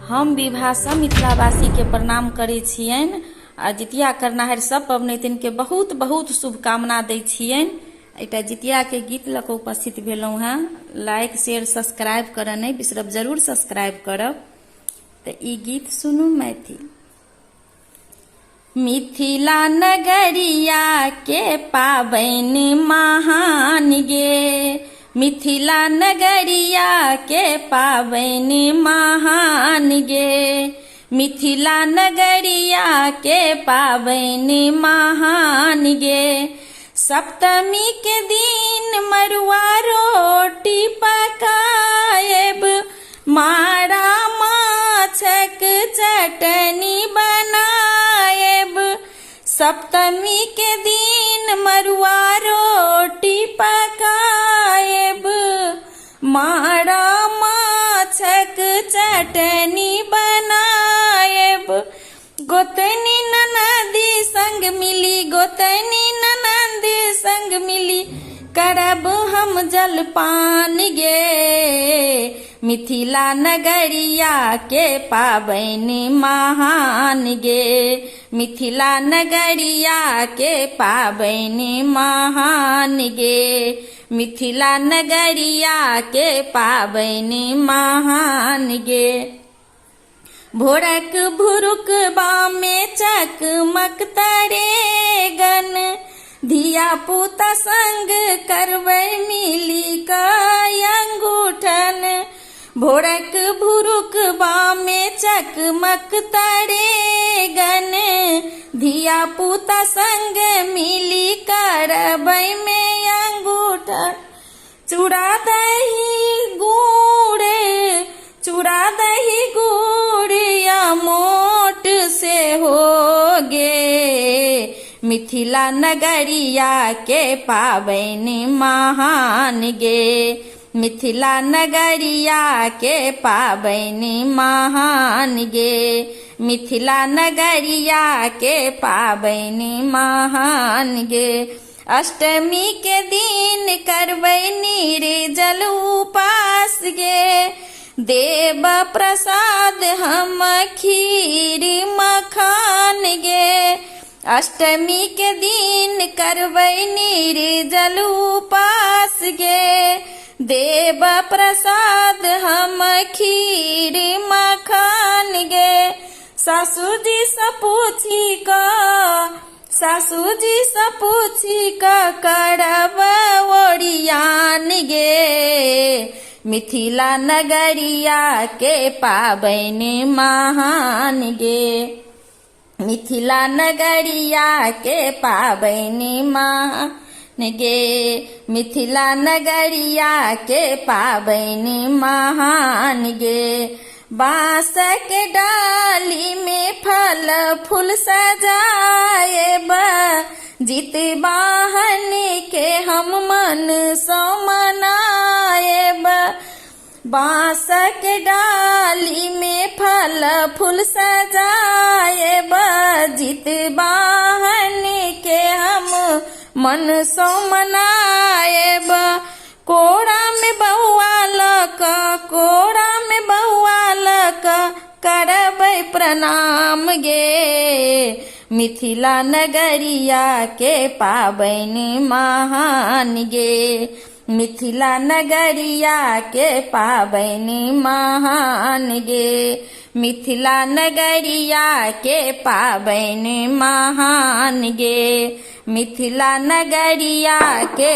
हम विभाषा मिथिलावासी के प्रणाम करे छियनि आ जितिया करनाहर सब पबनैतिन के बहुत बहुत शुभकामना दै छियनि। एकटा जितिया के गीत लऽ कऽ उपस्थित भेलहुँ हैं। लाइक शेयर सब्सक्राइब करऽ नहि बिसरब, जरूर सब्सक्राइब करब। तऽ ई गीत सुनू मैथिल। मिथिला नगरिया के पाबनि महान गे, मिथिला नगरिया के पाबनि महान गे, मिथिला नगरिया के पाबनि महान गे। सप्तमी के दिन मरुआ रोटी पकाएब, मारा माछक चटनी बनाएब। सप्तमी के दिन मरुआ रोटी पकाएब, मारा माछक चटनी बनाएब। गोतनी ननदी संग मिली, गोतनी ननदी संग मिली करब हम जलपान गे। मिथिला नगरिया के पाबनि महान गे, मिथिला नगरिया के पाबनि महान गे, मिथिला नगरिया के पाबनि महान गे। भोरक भुरुक बामे चकमक तरेगन, धिया पुता संग करबै मिली कऽ अंगूठन। भोरक भुरुक बामे चकमक तरेगन, धिया पुता संग मिली करबै में अंगूठन। चूड़ा दही गुड़, चूड़ा दही गुड़ या मोट से हो गे। मिथिला नगरिया के पाबनि महान गे, मिथिला नगरिया के पाबनि महान गे, मिथिला नगरिया के पाबनि महान गे। अष्टमी के दिन करबै निर्जल उपास गे, देव प्रसाद हम खीर मखान गे। अष्टमी के दिन करबै निर्जल उपास गे, देव प्रसाद हम खीर मखान गे। सासुजी से पूछी कऽ, सासुजी से पूछी कऽ करब ओरियान गे। मिथिला नगरिया के पाबनि महान गे, मिथिला नगरिया के पाबनि महान गे, मिथिला नगरिया के पाबनि महान गे। बांसक डाली में फल फूल सजाएब, जितवाहन के हम मन सो मनाएब। बांसक डाली में फल फूल सजाएब, जितवाहन के हम मन सो मनाएब। कोड़ा में बउआ लऽ कऽ, कोड़ा में बउआ लऽ कऽ करबै प्रणाम गे। मिथिला नगरिया के पाबनि महान गे, मिथिला नगरिया के पाबनि महान गे, मिथिला नगरिया के पाबनि महान गे, मिथिला नगरिया के